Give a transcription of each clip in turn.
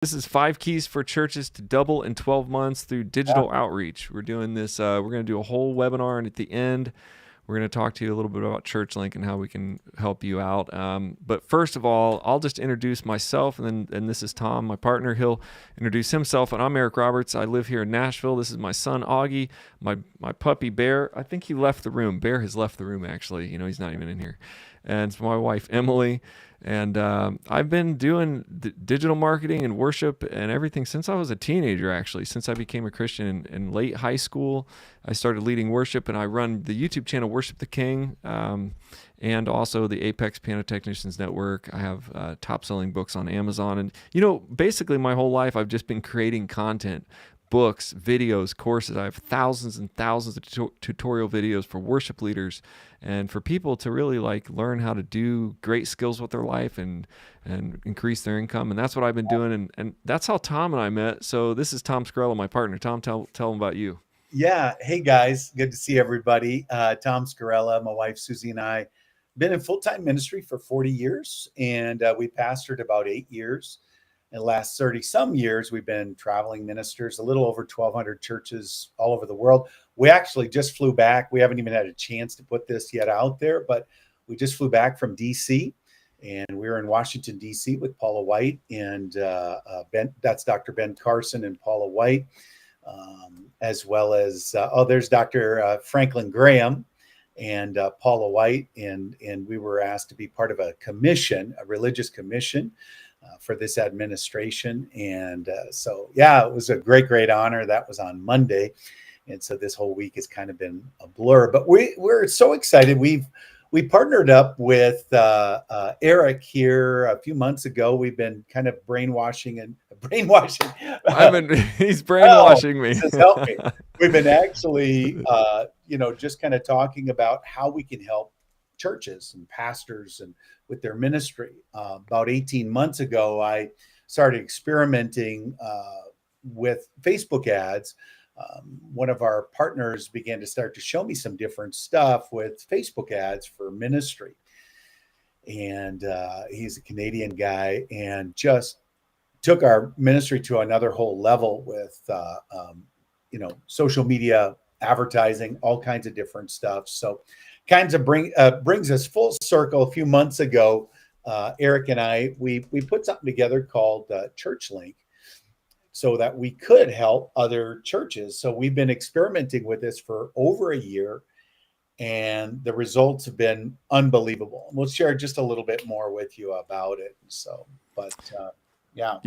This is 5 keys for churches to double in 12 months through digital outreach. We're doing this. We're going to do a whole webinar, and at the end, we're going to talk to you a little bit about ChurchLink and how we can help you out. But first of all, I'll just introduce myself, and this is Tom, my partner. He'll introduce himself, and I'm Eric Roberts. I live here in Nashville. This is my son, Augie, my puppy, Bear. I think he left the room. Bear has left the room, actually. He's not even in here. And it's my wife, Emily. And I've been doing digital marketing and worship and everything since I was a teenager, actually. Since I became a Christian in late high school, I started leading worship, and I run the YouTube channel Worship the King, and also the Apex Piano Technicians Network. I have top-selling books on Amazon. And, basically my whole life I've just been creating content. Books, videos, courses. I have thousands and thousands of tutorial videos for worship leaders and for people to really learn how to do great skills with their life and increase their income. And that's what I've been doing. And that's how Tom and I met. So this is Tom Scarella, my partner. Tom, tell them about you. Yeah. Hey guys, good to see everybody. Tom Scarella, my wife Susie, and I been in full-time ministry for 40 years, and we pastored about 8 years. In the last 30 some years, we've been traveling ministers, a little over 1,200 churches all over the world. We actually just flew back. We haven't even had a chance to put this yet out there, but we just flew back from DC, and we were in Washington, DC with Paula White and that's Dr. Ben Carson and Paula White, as well as, there's Dr. Franklin Graham and Paula White. And we were asked to be part of a commission, a religious commission, for this administration. And it was a great honor. That was on Monday. And so this whole week has kind of been a blur, but we're so excited. We partnered up with Eric here a few months ago. We've been kind of brainwashing. He's brainwashing me. Help me. We've been actually, just kind of talking about how we can help churches and pastors and with their ministry. About 18 months ago, I started experimenting with Facebook ads. One of our partners began to start to show me some different stuff with Facebook ads for ministry. And he's a Canadian guy and just took our ministry to another whole level with, social media advertising, all kinds of different stuff. So kinds of brings us full circle. A few months ago, Eric and I, we put something together called ChurchLink so that we could help other churches. So we've been experimenting with this for over a year, and the results have been unbelievable. We'll share just a little bit more with you about it. So, yeah.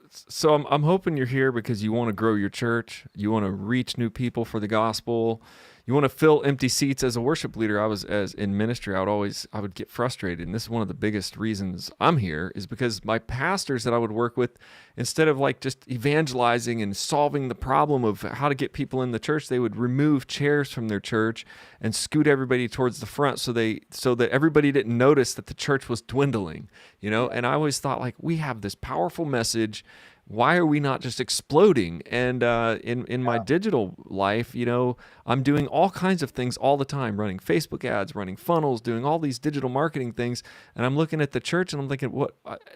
So I'm hoping you're here because you want to grow your church. You want to reach new people for the gospel. You want to fill empty seats. As a worship leader, as in ministry, I would get frustrated. And this is one of the biggest reasons I'm here is because my pastors that I would work with, instead of just evangelizing and solving the problem of how to get people in the church, they would remove chairs from their church and scoot everybody towards the front so that everybody didn't notice that the church was dwindling, And I always thought we have this powerful message. Why are we not just exploding? And in my digital life, I'm doing all kinds of things all the time, running Facebook ads, running funnels, doing all these digital marketing things. And I'm looking at the church and I'm thinking,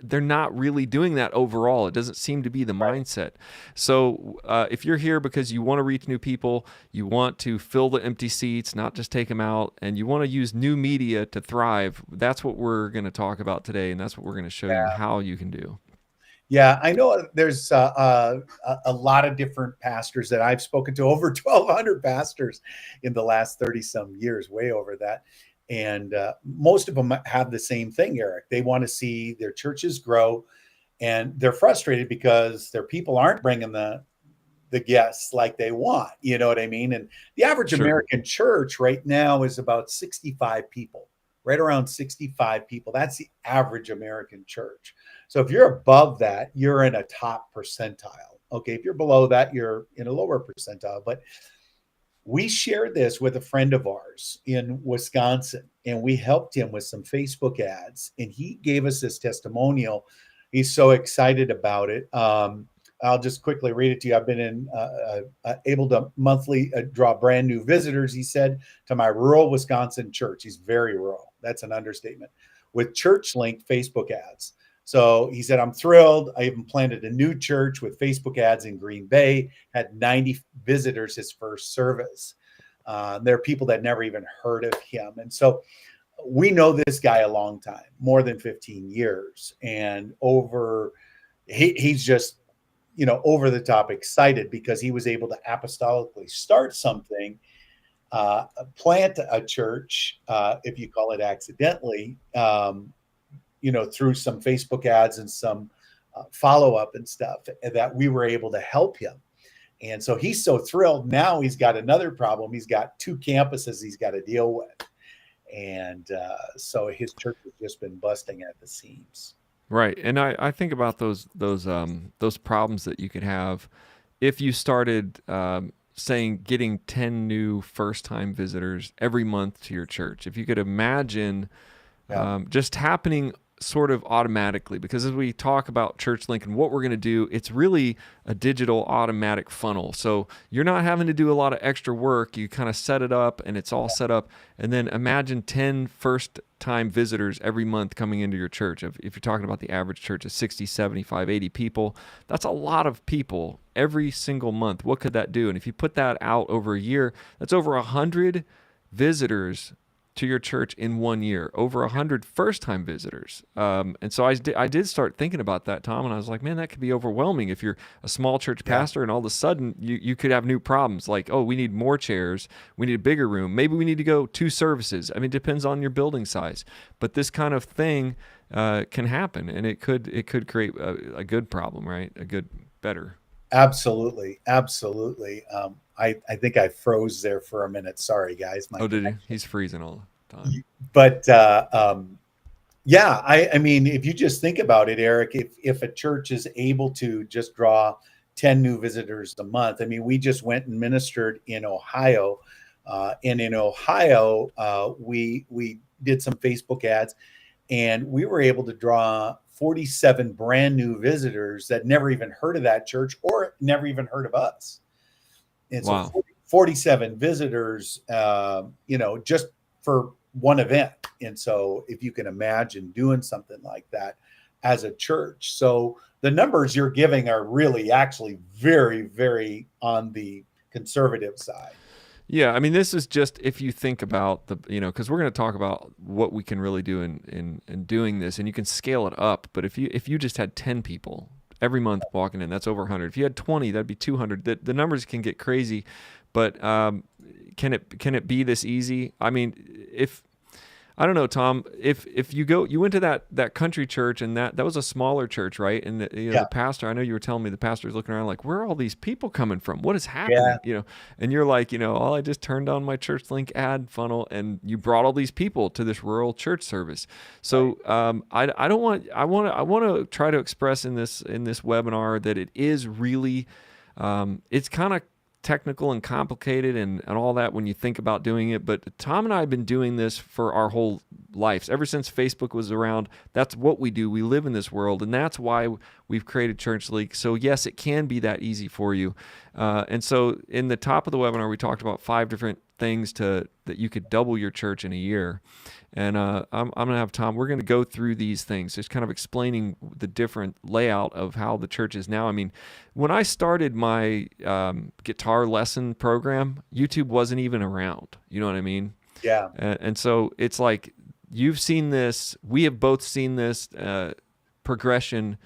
they're not really doing that overall. It doesn't seem to be the mindset. So if you're here because you want to reach new people, you want to fill the empty seats, not just take them out, and you want to use new media to thrive, that's what we're going to talk about today. And that's what we're going to show you how you can do. Yeah, I know there's a lot of different pastors that I've spoken to, over 1,200 pastors in the last 30 some years, way over that. And most of them have the same thing, Eric. They want to see their churches grow, and they're frustrated because their people aren't bringing the guests like they want. You know what I mean? And the average American church right now is about 65 people, right around 65 people. That's the average American church. So if you're above that, you're in a top percentile. Okay. If you're below that, you're in a lower percentile. But we shared this with a friend of ours in Wisconsin, and we helped him with some Facebook ads, and he gave us this testimonial. He's so excited about it. I'll just quickly read it to you. I've been able to monthly draw brand new visitors, he said, to my rural Wisconsin church. He's very rural. That's an understatement. With ChurchLink Facebook ads. So he said, I'm thrilled. I even planted a new church with Facebook ads in Green Bay, had 90 visitors his first service. There are people that never even heard of him. And so we know this guy a long time, more than 15 years. And he's just, over the top excited because he was able to apostolically start something, plant a church, if you call it accidentally, through some Facebook ads and some follow-up and stuff, that we were able to help him. And so he's so thrilled. Now he's got another problem. He's got 2 campuses he's got to deal with. And so his church has just been busting at the seams. Right. And I think about those problems that you could have if you started saying getting 10 new first-time visitors every month to your church. If you could imagine just happening sort of automatically, because as we talk about ChurchLink and what we're going to do, it's really a digital automatic funnel. So you're not having to do a lot of extra work. You kind of set it up and it's all set up. And then imagine 10 first-time visitors every month coming into your church. If you're talking about the average church of 60, 75, 80 people, that's a lot of people every single month. What could that do? And if you put that out over a year, that's over 100 visitors to your church in 1 year, over 100 first-time visitors. And so I did start thinking about that, Tom, and I was like, man, that could be overwhelming if you're a small church pastor and all of a sudden you could have new problems like, oh, we need more chairs, we need a bigger room, maybe we need to go 2 services. I mean, it depends on your building size. But this kind of thing can happen, and it could create a good problem, right? Better. Absolutely. I think I froze there for a minute. Sorry, guys. Did he? He's freezing all the time. But I mean, if you just think about it, Eric, if a church is able to just draw 10 new visitors a month, I mean, we just went and ministered in Ohio, and in Ohio, we did some Facebook ads, and we were able to draw 47 brand new visitors that never even heard of that church or never even heard of us. And wow. So 47 visitors, just for one event. And so if you can imagine doing something like that as a church. So the numbers you're giving are really actually very, very on the conservative side. Yeah, I mean, this is just if you think about because we're going to talk about what we can really do in doing this, and you can scale it up. But if you just had 10 people every month walking in, that's over 100. If you had 20, that'd be 200. The numbers can get crazy, but can it be this easy? I mean, I don't know, Tom, if you went to that country church, and that was a smaller church, right? And the pastor, I know you were telling me the pastor is looking around like, where are all these people coming from? What is happening? And you're like, I just turned on my ChurchLink ad funnel, and you brought all these people to this rural church service. So I want to try to express in this webinar that it is really, it's kind of technical and complicated and all that when you think about doing it. But Tom and I have been doing this for our whole lives. Ever since Facebook was around, that's what we do. We live in this world, and that's why we've created ChurchLink. So yes, it can be that easy for you. And so in the top of the webinar, we talked about 5 different things that you could double your church in a year. And I'm going to have Tom, we're going to go through these things, just kind of explaining the different layout of how the church is now. I mean, when I started my guitar lesson program, YouTube wasn't even around. You know what I mean? Yeah. And so it's like, you've seen this, we have both seen this progression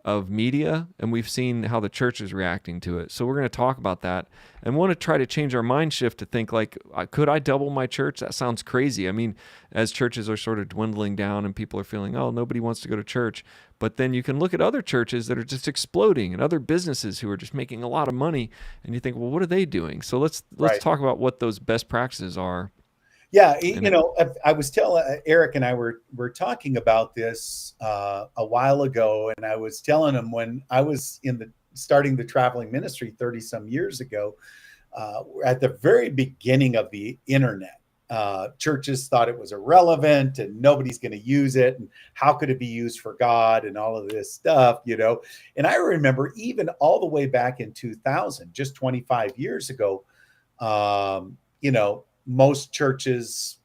of media, and we've seen how the church is reacting to it. So we're going to talk about that and want to try to change our mind shift to think like, could I double my church? That sounds crazy. I mean, as churches are sort of dwindling down and people are feeling, oh, nobody wants to go to church. But then you can look at other churches that are just exploding and other businesses who are just making a lot of money. And you think, well, what are they doing? So let's talk about what those best practices are. Yeah, I was telling Eric and I were talking about this a while ago, and I was telling him when I was starting the traveling ministry 30 some years ago, at the very beginning of the internet, churches thought it was irrelevant and nobody's going to use it, and how could it be used for God and all of this stuff, And I remember even all the way back in 2000, just 25 years ago, most churches,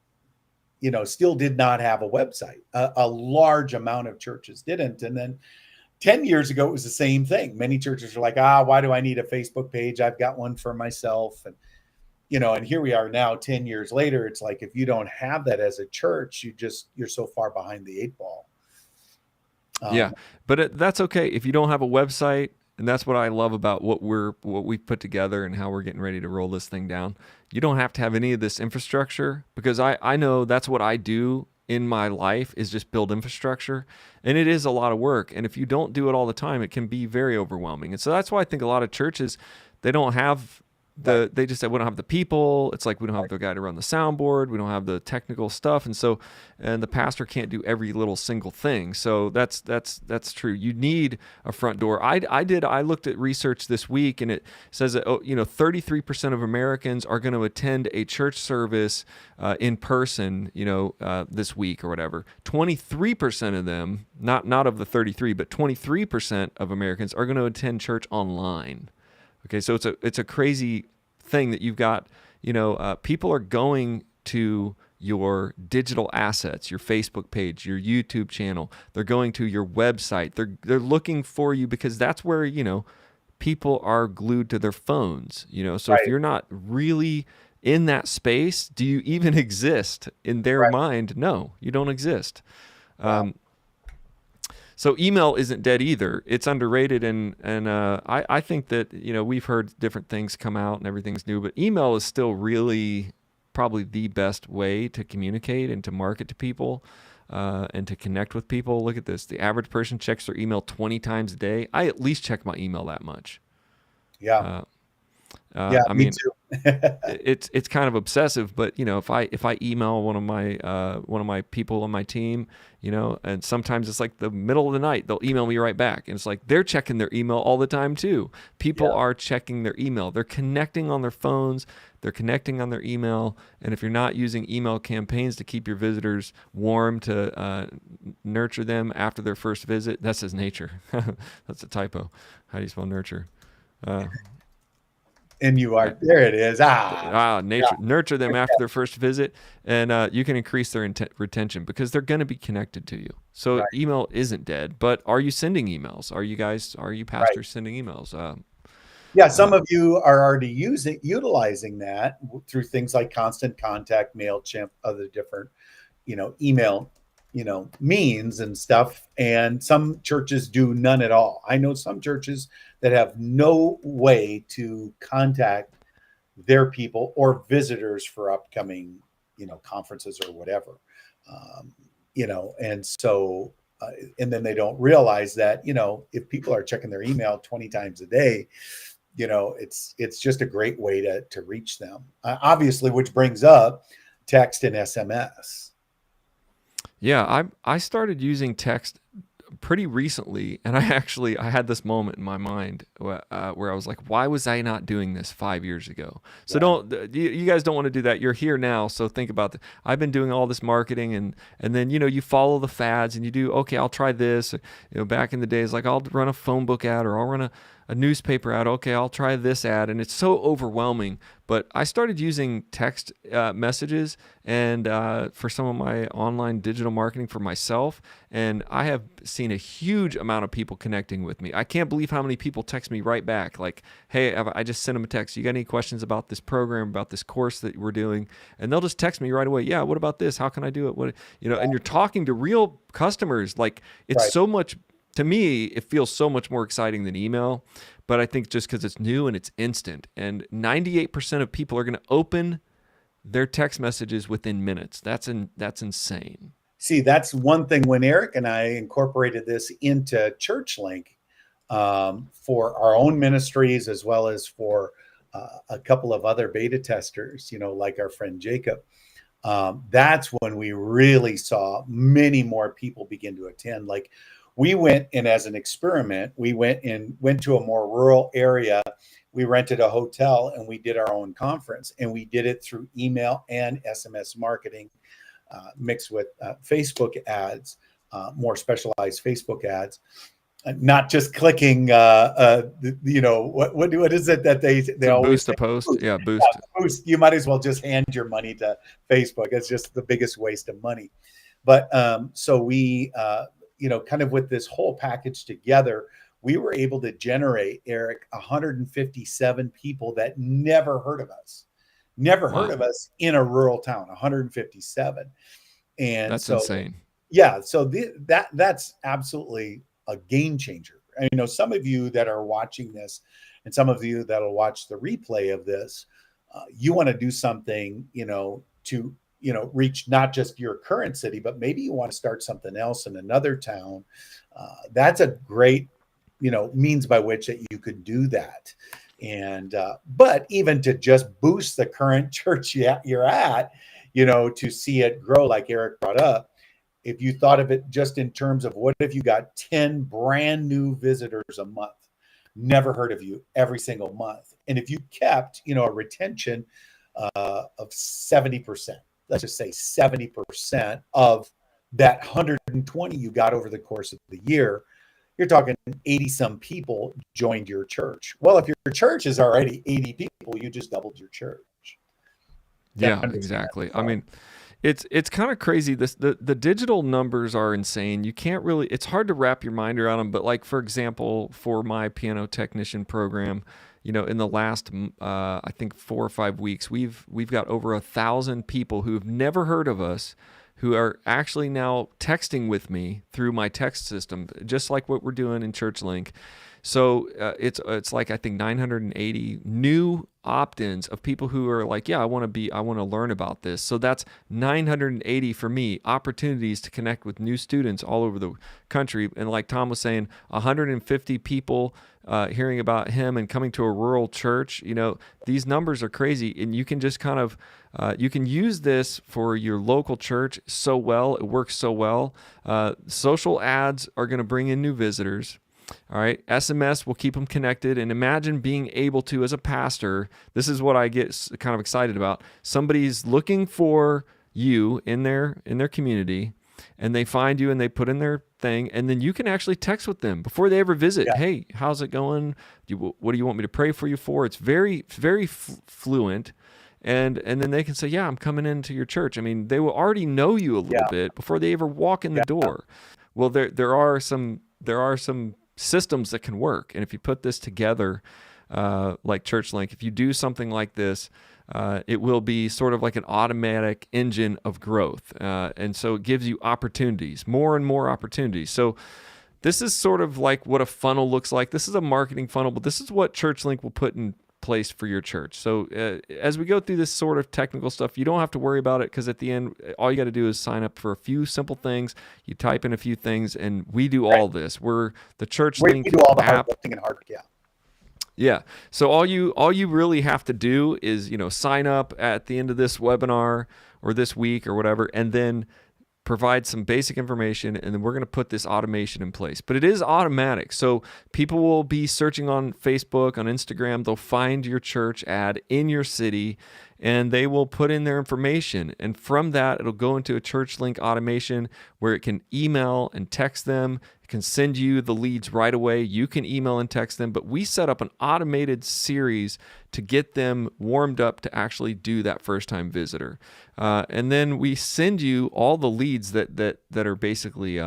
still did not have a website. A large amount of churches didn't. And then 10 years ago, it was the same thing. Many churches are like, why do I need a Facebook page? I've got one for myself. And, and here we are now, 10 years later. It's like, if you don't have that as a church, you're so far behind the 8 ball. Yeah, but that's okay if you don't have a website. And that's what I love about what we've put together and how we're getting ready to roll this thing down. You don't have to have any of this infrastructure, because I know that's what I do in my life, is just build infrastructure. And it is a lot of work. And if you don't do it all the time, it can be very overwhelming. And so that's why I think a lot of churches, they don't have they just said, we don't have the people. It's like, we don't have the guy to run the soundboard. We don't have the technical stuff. And the pastor can't do every little single thing. So that's true. You need a front door. I looked at research this week, and it says that, 33% of Americans are going to attend a church service in person, this week or whatever. 23% of them, not of the 33, but 23% of Americans are going to attend church online. Okay, so it's a crazy thing that you've got. People are going to your digital assets, your Facebook page, your YouTube channel. They're going to your website. They're looking for you, because that's where people are glued to their phones. So if you're not really in that space, do you even exist in their mind? No, you don't exist. So email isn't dead either. It's underrated, and I think that we've heard different things come out and everything's new, but email is still really probably the best way to communicate and to market to people and to connect with people. Look at this: the average person checks their email 20 times a day. I at least check my email that much. Yeah. I me mean, too. it's kind of obsessive, but if I email one of my people on my team, and sometimes it's like the middle of the night, they'll email me right back, and it's like they're checking their email all the time too. People are checking their email. They're connecting on their phones. They're connecting on their email. And if you're not using email campaigns to keep your visitors warm, to nurture them after their first visit, that says nature. That's a typo. How do you spell nurture? And you are, there it is. Nature. Nurture them after their first visit, and you can increase their retention, because they're going to be connected to you. So email isn't dead, but are you sending emails? Are you pastors sending emails? Some of you are already utilizing that through things like Constant Contact, MailChimp, other different, email, means and stuff. And some churches do none at all. I know some churches that have no way to contact their people or visitors for upcoming, conferences or whatever, and so, and then they don't realize that, if people are checking their email 20 times a day, it's just a great way to reach them. Obviously, which brings up text and SMS. Yeah, I started using text pretty recently, and I had this moment in my mind where I was like, why was I not doing this 5 years ago? So you guys don't want to do that. You're here now, so think about that. I've been doing all this marketing, and then you follow the fads, and you do, okay, I'll try this. Back in the days, like, I'll run a phone book ad, or I'll run a newspaper ad. Okay, I'll try this ad, and it's so overwhelming. But I started using text messages and for some of my online digital marketing for myself, and I have seen a huge amount of people connecting with me. I can't believe how many people text me right back, like, hey, I just sent them a text. You got any questions about this program, about this course that we're doing? And they'll just text me right away. Yeah, what about this? How can I do it? What, and you're talking to real customers. Like, it's so much. To me, it feels so much more exciting than email, but I think just because it's new and it's instant, and 98% of people are going to open their text messages within minutes. That's insane. See, that's one thing. When Eric and I incorporated this into ChurchLink for our own ministries, as well as for a couple of other beta testers, like our friend Jacob, that's when we really saw many more people begin to attend. Like, we went in as an experiment. We went to a more rural area. We rented a hotel, and we did our own conference, and we did it through email and SMS marketing, mixed with Facebook ads, more specialized Facebook ads. not just clicking, what is it that they To always boost say? a post. Boost. Yeah, boost. Boost. You might as well just hand your money to Facebook. It's just the biggest waste of money. But so we, kind of with this whole package together, we were able to generate, Eric, 157 people that never heard of us, Wow. in a rural town. 157. And That's so, insane. yeah, so that's absolutely a game changer. And, some of you that are watching this, and some of you that'll watch the replay of this, you want to do something, to reach not just your current city, but maybe you want to start something else in another town. That's a great, means by which that you could do that. And but even to just boost the current church you're at, to see it grow, like Eric brought up, if you thought of it just in terms of what if you got 10 brand new visitors a month, never heard of you every single month, and if you kept, a retention of 70%, let's just say 70% of that 120 you got over the course of the year, you're talking 80 some people joined your church. Well, if your church is already 80 people, you just doubled your church. Yeah, exactly. I mean, it's kind of crazy. The digital numbers are insane. You can't really. It's hard to wrap your mind around them. But like for example, for my piano technician program, in the last I think 4 or 5 weeks, we've got over 1,000 people who've never heard of us, who are actually now texting with me through my text system, just like what we're doing in ChurchLink. So it's like I think 980 new opt-ins of people who are like, yeah, I want to learn about this. So that's 980 for me opportunities to connect with new students all over the country. And like Tom was saying, 150 people hearing about him and coming to a rural church. These numbers are crazy, and you can just kind of you can use this for your local church so well. It works so well. Social ads are going to bring in new visitors. All right. SMS will keep them connected. And imagine being able to, as a pastor, this is what I get kind of excited about. Somebody's looking for you in their community, and they find you and they put in their thing, and then you can actually text with them before they ever visit. Yeah. Hey, how's it going? What do you want me to pray for you for? It's very, very fluent. And then they can say, yeah, I'm coming into your church. I mean, they will already know you a little bit before they ever walk in the door. Well, there are some systems that can work. And if you put this together, like ChurchLink, if you do something like this, it will be sort of like an automatic engine of growth. And so it gives you opportunities, more and more opportunities. So this is sort of like what a funnel looks like. This is a marketing funnel, but this is what ChurchLink will put in place for your church. So as we go through this sort of technical stuff, you don't have to worry about it, because at the end, all you got to do is sign up for a few simple things. You type in a few things, and we do all this. We're the ChurchLink we do all the app. hard lifting and hard work. Yeah. So all you really have to do is, sign up at the end of this webinar or this week or whatever, and then provide some basic information, and then we're going to put this automation in place. But it is automatic. So people will be searching on Facebook, on Instagram. They'll find your church ad in your city, and they will put in their information. And from that, it'll go into a ChurchLink automation where it can email and text them. It can send you the leads right away. You can email and text them. But we set up an automated series to get them warmed up to actually do that first-time visitor. And then we send you all the leads that are basically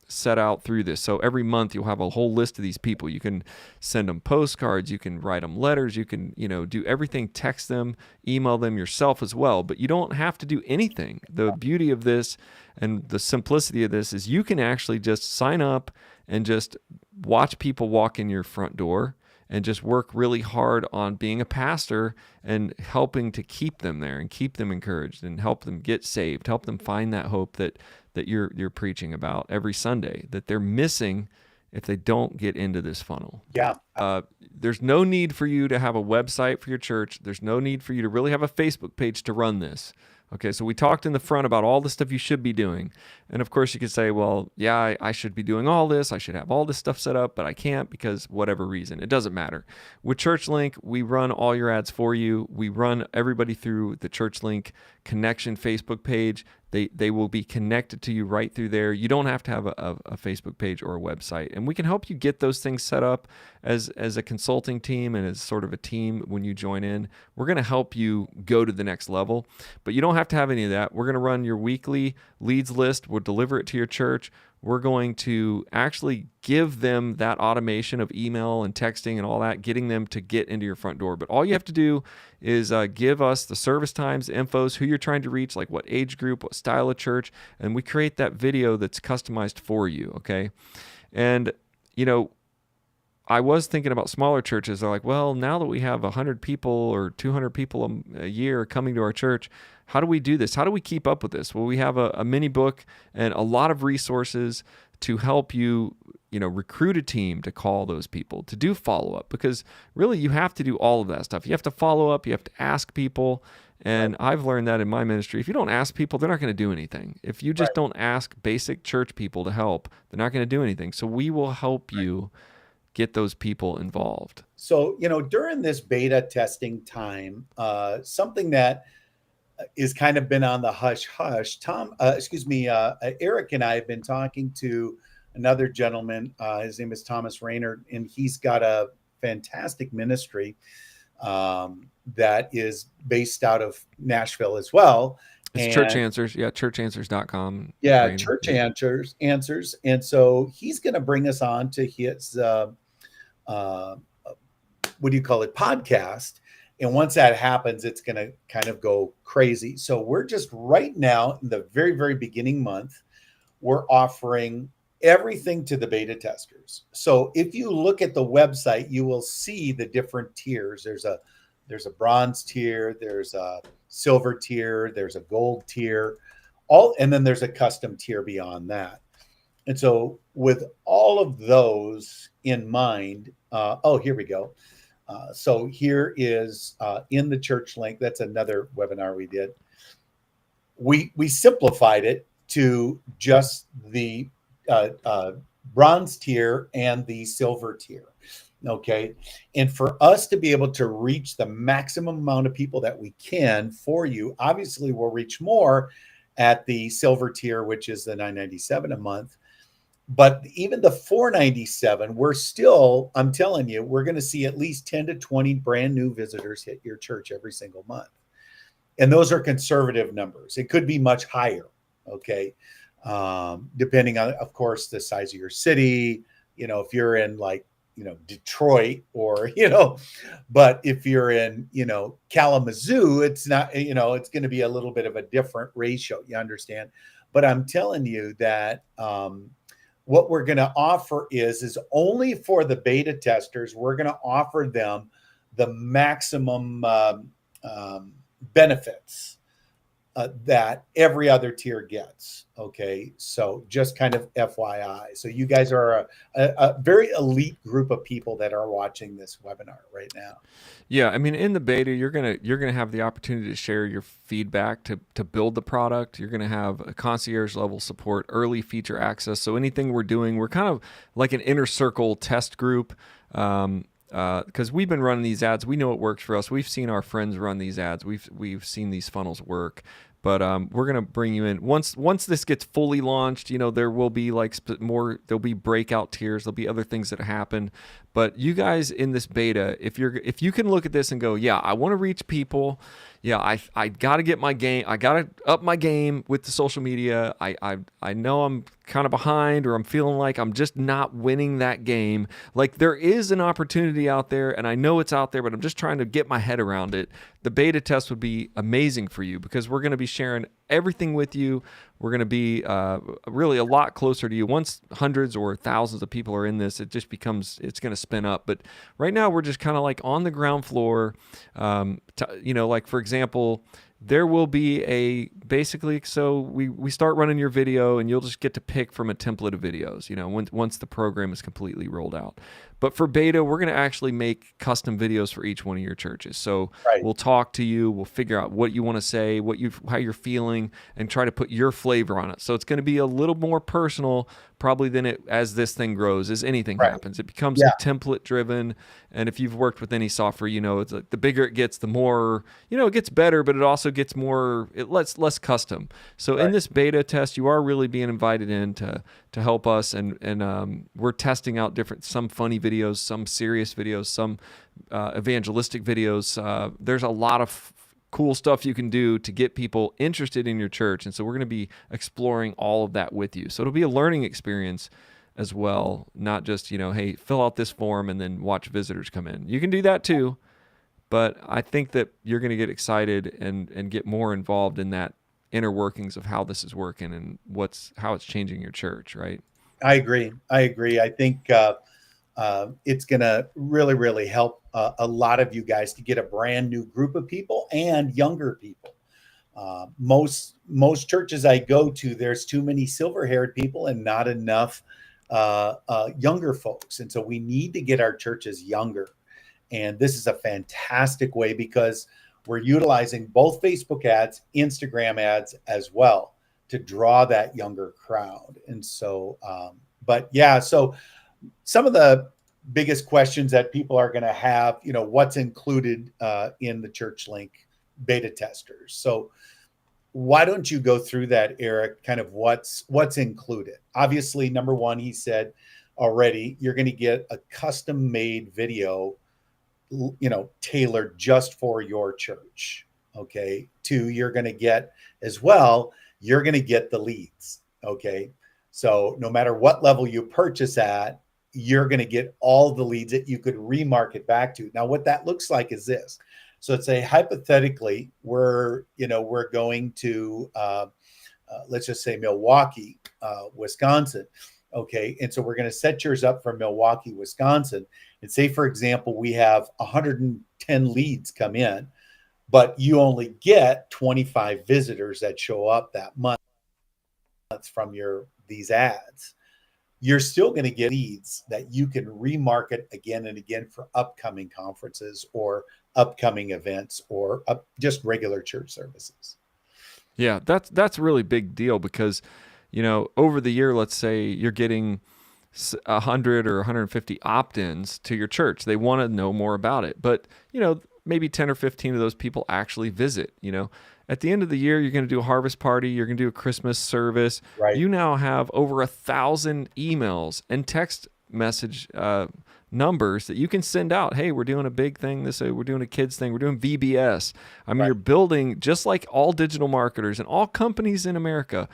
set out through this. So every month you'll have a whole list of these people. You can send them postcards. You can write them letters. You can do everything, text them, email them yourself as well. But you don't have to do anything. The beauty of this and the simplicity of this is you can actually just sign up and just watch people walk in your front door, and just work really hard on being a pastor and helping to keep them there and keep them encouraged and help them get saved, help them find that hope that you're preaching about every Sunday that they're missing if they don't get into this funnel. Yeah. There's no need for you to have a website for your church. There's no need for you to really have a Facebook page to run this. Okay, so we talked in the front about all the stuff you should be doing. And of course, you could say, well, yeah, I should be doing all this. I should have all this stuff set up, but I can't because whatever reason. It doesn't matter. With ChurchLink, we run all your ads for you. We run everybody through the ChurchLink connection Facebook page. They will be connected to you right through there. You don't have to have a Facebook page or a website. And we can help you get those things set up as a consulting team and as sort of a team when you join in. We're going to help you go to the next level, but you don't have to have any of that. We're going to run your weekly leads list. We'll deliver it to your church. We're going to actually give them that automation of email and texting and all that, getting them to get into your front door. But all you have to do is give us the service times, infos, who you're trying to reach, like what age group, what style of church, and we create that video that's customized for you, okay? And, I was thinking about smaller churches. They're like, well, now that we have 100 people or 200 people a year coming to our church, how do we do this? How do we keep up with this? Well, we have a mini book and a lot of resources to help you, recruit a team to call those people, to do follow-up, because really you have to do all of that stuff. You have to follow up. You have to ask people. And I've learned that in my ministry. If you don't ask people, they're not going to do anything. If you just don't ask basic church people to help, they're not going to do anything. So we will help you get those people involved. So, during this beta testing time, something that is kind of been on the hush hush, Eric and I have been talking to another gentleman. His name is Thomas Rayner, and he's got a fantastic ministry that is based out of Nashville as well. It's Church Answers. Yeah, churchanswers.com. Yeah, Church Answers. And so he's going to bring us on to his, podcast. And once that happens, it's going to kind of go crazy. So we're just right now in the very, very beginning month, we're offering everything to the beta testers. So if you look at the website, you will see the different tiers. There's a bronze tier, there's a silver tier, there's a gold tier, and then there's a custom tier beyond that. And so with all of those in mind, here we go. So here is in the ChurchLink. That's another webinar we did. We simplified it to just the bronze tier and the silver tier. Okay. And for us to be able to reach the maximum amount of people that we can for you, obviously we'll reach more at the silver tier, which is the $9.97 a month. But even the $4.97, I'm telling you, we're going to see at least 10 to 20 brand new visitors hit your church every single month. And those are conservative numbers. It could be much higher. Okay. Depending on, of course, the size of your city, if you're in Detroit or, but if you're in, Kalamazoo, it's not, it's going to be a little bit of a different ratio. You understand? But I'm telling you that, what we're going to offer is only for the beta testers. We're going to offer them the maximum benefits that every other tier gets. Okay. So just kind of FYI. So you guys are a very elite group of people that are watching this webinar right now. Yeah. I mean, in the beta, you're going to have the opportunity to share your feedback to build the product. You're going to have a concierge level support, early feature access. So anything we're doing, we're kind of like an inner circle test group. Because we've been running these ads, we know it works for us. We've seen our friends run these ads. We've seen these funnels work. But we're gonna bring you in once this gets fully launched. There will be there'll be breakout tiers. There'll be other things that happen. But you guys in this beta, if you can look at this and go, yeah, I want to reach people. Yeah, I got to get my game. I got to up my game with the social media. I know I'm kind of behind, or I'm feeling like I'm just not winning that game. Like, there is an opportunity out there, and I know it's out there, but I'm just trying to get my head around it. The beta test would be amazing for you because we're going to be sharing everything with you. We're going to be really a lot closer to you. Once hundreds or thousands of people are in this, it's going to spin up. But right now, we're just kind of like on the ground floor. Like, for example, there will be so we start running your video, and you'll just get to pick from a template of videos, once the program is completely rolled out. But for beta, we're going to actually make custom videos for each one of your churches. So Right. we'll talk to you, we'll figure out what you want to say, how you're feeling, and try to put your flavor on it. So it's going to be a little more personal probably than it as this thing grows, as anything Right. happens. It becomes Yeah. template driven. And if you've worked with any software, it's like the bigger it gets, the more, it gets better, but it also gets less custom. So in Right. this beta test, you are really being invited in to help us. And we're testing out some funny videos, some serious videos, some evangelistic videos. There's a lot of cool stuff you can do to get people interested in your church. And so we're going to be exploring all of that with you. So it'll be a learning experience as well, not just, hey, fill out this form and then watch visitors come in. You can do that too, but I think that you're going to get excited and get more involved in that inner workings of how this is working and how it's changing your church, right? I agree. I think it's going to really, really help a lot of you guys to get a brand new group of people and younger people. Most churches I go to, there's too many silver-haired people and not enough younger folks. And so we need to get our churches younger. And this is a fantastic way because we're utilizing both Facebook ads, Instagram ads as well to draw that younger crowd. And so, so some of the biggest questions that people are going to have, what's included in the ChurchLink beta testers. So why don't you go through that, Eric, kind of what's included? Obviously, number one, he said already, you're going to get a custom made video, tailored just for your church. Okay. Two, you're going to get as well, you're going to get the leads. Okay. So no matter what level you purchase at, you're going to get all the leads that you could remarket back to. Now, what that looks like is this. So let's say hypothetically, we're going to, let's just say Milwaukee, Wisconsin. Okay. And so we're going to set yours up for Milwaukee, Wisconsin. And say, for example, we have 110 leads come in, but you only get 25 visitors that show up that month from these ads. You're still going to get leads that you can remarket again and again for upcoming conferences or upcoming events or just regular church services. Yeah, that's a really big deal because, over the year, let's say you're getting 100 or 150 opt-ins to your church. They want to know more about it, but maybe 10 or 15 of those people actually visit. At the end of the year, you're going to do a harvest party. You're going to do a Christmas service. Right. You now have over 1,000 emails and text message numbers that you can send out. Hey, we're doing a big thing. We're doing a kids thing. We're doing VBS. I mean, You're building, just like all digital marketers and all companies in America,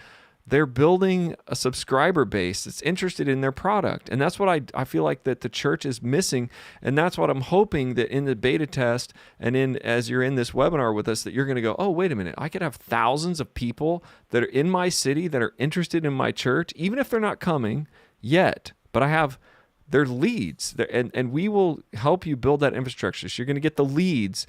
they're building a subscriber base that's interested in their product. And that's what I feel like that the church is missing. And that's what I'm hoping that in the beta test and as you're in this webinar with us, that you're going to go, oh, wait a minute, I could have thousands of people that are in my city that are interested in my church, even if they're not coming yet. But they're leads. And we will help you build that infrastructure. So you're going to get the leads,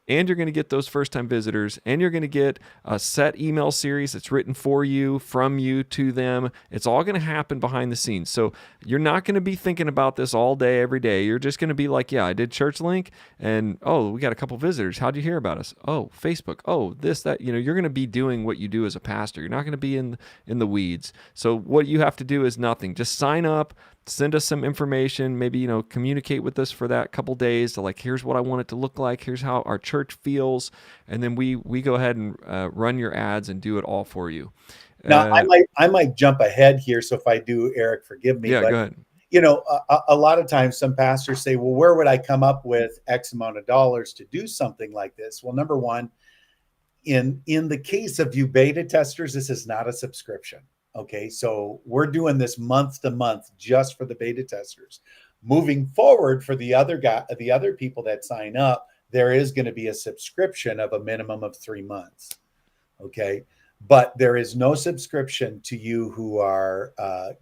and you're going to get those first-time visitors, and you're going to get a set email series that's written for you, from you, to them. It's all going to happen behind the scenes. So you're not going to be thinking about this all day, every day. You're just going to be like, yeah, I did ChurchLink, and, oh, we got a couple visitors. How'd you hear about us? Oh, Facebook. Oh, this, that. You're going to be doing what you do as a pastor. You're not going to be in the weeds. So what you have to do is nothing. Just sign up. Send us some information, maybe, communicate with us for that couple days to here's what I want it to look like. Here's how our church feels. And then we go ahead and run your ads and do it all for you. Now, I might jump ahead here. So if I do, Eric, forgive me. Yeah, but, go ahead. A lot of times some pastors say, well, where would I come up with X amount of dollars to do something like this? Well, number one, in the case of you beta testers, this is not a subscription. Okay, so we're doing this month to month just for the beta testers. Moving forward, for the other people that sign up, there is going to be a subscription of a minimum of 3 months. Okay, but there is no subscription to you who are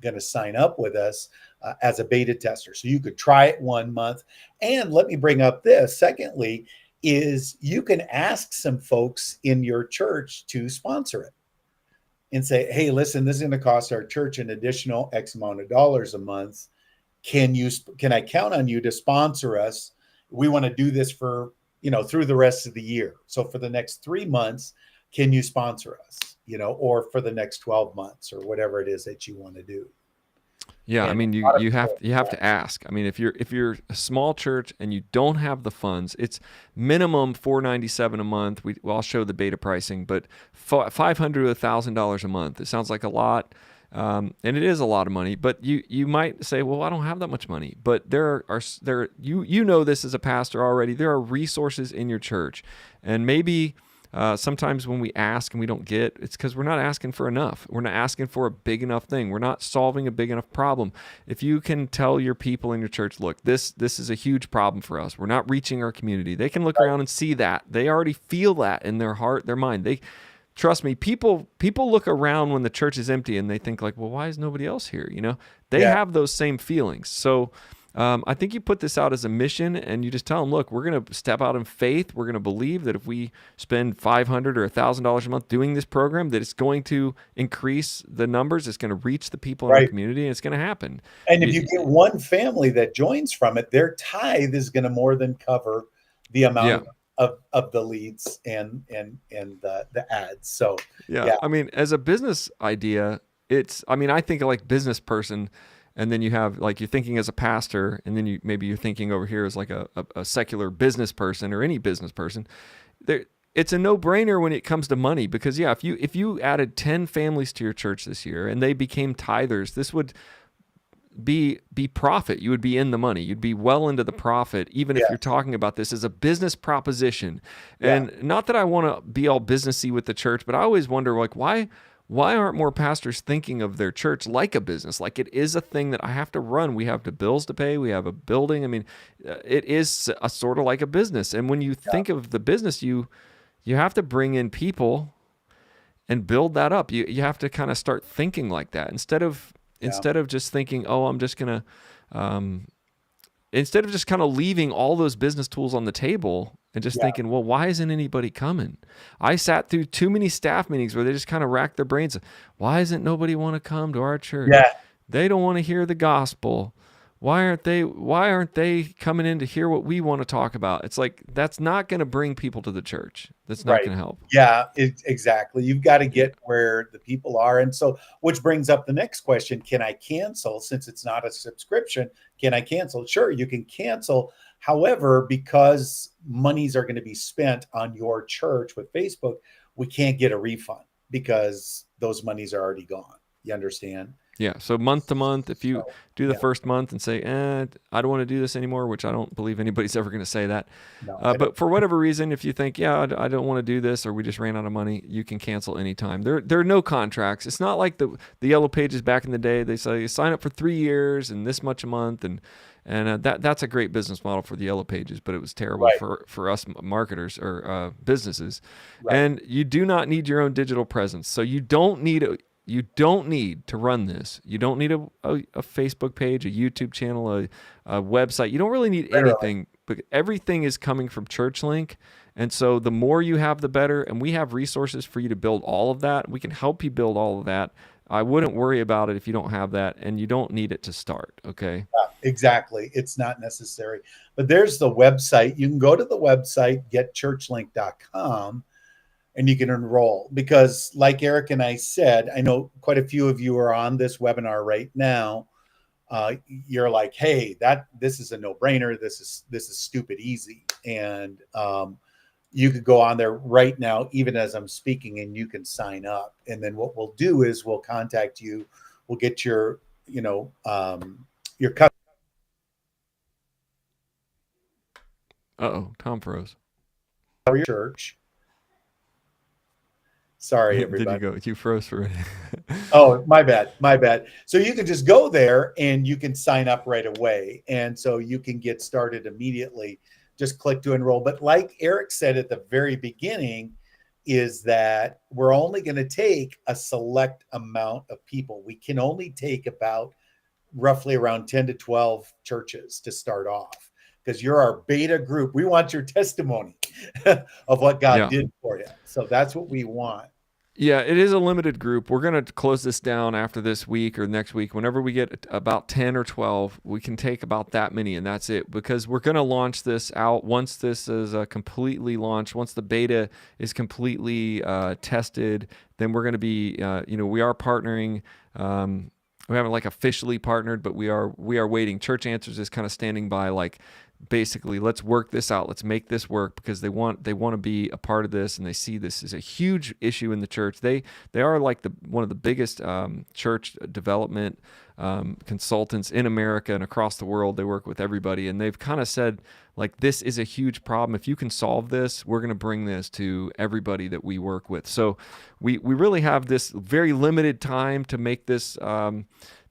going to sign up with us as a beta tester. So you could try it 1 month. And let me bring up this. Secondly, is you can ask some folks in your church to sponsor it. And say, hey, listen, this is going to cost our church an additional X amount of dollars a month. can I count on you to sponsor us? We want to do this for, through the rest of the year. So for the next 3 months, can you sponsor us, or for the next 12 months or whatever it is that you want to do. Yeah, I And mean, a lot of you have people, you have to ask. I mean, if you're a small church and you don't have the funds, it's minimum $497 a month. I'll show the beta pricing, but $500 to $1,000 a month. It sounds like a lot, and it is a lot of money. But you might say, well, I don't have that much money. But you know this as a pastor already. There are resources in your church, and maybe. Sometimes when we ask and we don't get, it's because we're not asking for enough. We're not asking for a big enough thing. We're not solving a big enough problem. If you can tell your people in your church, look, this is a huge problem for us. We're not reaching our community. They can look around and see that. They already feel that in their heart, their mind. Trust me, people look around when the church is empty and they think like, well, why is nobody else here? They have those same feelings. So I think you put this out as a mission and you just tell them, look, we're going to step out in faith. We're going to believe that if we spend $500 or $1,000 a month doing this program, that it's going to increase the numbers. It's going to reach the people in our community, and it's going to happen. And if you get one family that joins from it, their tithe is going to more than cover the amount of the leads and the ads. So I mean, as a business idea, I think like business person. And then you have like you're thinking as a pastor, and then you're thinking over here as like a secular business person or any business person. It's a no-brainer when it comes to money because if you added 10 families to your church this year and they became tithers, this would be profit. You would be in the money. You'd be well into the profit, even if you're talking about this as a business proposition. And not that I want to be all businessy with the church, but I always wonder like why aren't more pastors thinking of their church like a business? Like it is a thing that I have to run. We have the bills to pay. We have a building. I mean, it is a sort of like a business. And when you think of the business, you have to bring in people and build that up. You have to kind of start thinking like that instead of just thinking, oh, I'm just gonna. Instead of just kind of leaving all those business tools on the table and just thinking, well, why isn't anybody coming? I sat through too many staff meetings where they just kind of racked their brains. Why isn't nobody want to come to our church? Yeah. They don't want to hear the gospel. Why aren't they coming in to hear what we want to talk about? It's like, that's not going to bring people to the church. That's not going to help. Yeah, exactly. You've got to get where the people are. And so, which brings up the next question. Can I cancel since it's not a subscription? Can I cancel? Sure, you can cancel. However, because monies are going to be spent on your church with Facebook, we can't get a refund because those monies are already gone. You understand? Yeah. So month to month, if you do the first month and say, I don't want to do this anymore, which I don't believe anybody's ever going to say that. No, but for whatever reason, if you think, I don't want to do this, or we just ran out of money, you can cancel anytime. There are no contracts. It's not like the Yellow Pages back in the day. They say sign up for 3 years and this much a month. And that's a great business model for the Yellow Pages, but it was terrible for us marketers or businesses. Right. And you do not need your own digital presence. So you don't need to run this. You don't need a Facebook page, a YouTube channel, a website. You don't really need anything, but everything is coming from ChurchLink. And so the more you have, the better. And we have resources for you to build all of that. We can help you build all of that. I wouldn't worry about it if you don't have that, and you don't need it to start, okay? Yeah, exactly. It's not necessary. But there's the website. You can go to the website, getchurchlink.com, and you can enroll. Because like Eric and I said, I know quite a few of you are on this webinar right now. You're like, hey, this is a no-brainer. This is stupid easy. And you could go on there right now, even as I'm speaking, and you can sign up. And then what we'll do is we'll contact you. We'll get your cut. Uh-oh, Tom froze. Your church. Sorry, everybody. Did you go? You froze for it. Oh, my bad. So you can just go there and you can sign up right away. And so you can get started immediately. Just click to enroll. But like Eric said at the very beginning, is that we're only going to take a select amount of people. We can only take about roughly around 10 to 12 churches to start off, because you're our beta group. We want your testimony of what God did for you. So that's what we want. Yeah, it is a limited group. We're going to close this down after this week or next week. Whenever we get about 10 or 12, we can take about that many, and that's it, because we're going to launch this out once this is completely launched. Once the beta is completely tested, then we're going to be, we are partnering. We haven't like officially partnered, but we are waiting. Church Answers is kind of standing by, like, basically, let's work this out, let's make this work, because they want to be a part of this, and they see this as a huge issue in the church. They are like one of the biggest church development consultants in America and across the world. They work with everybody, and they've kind of said, like, this is a huge problem. If you can solve this, we're going to bring this to everybody that we work with. So we really have this very limited time to make this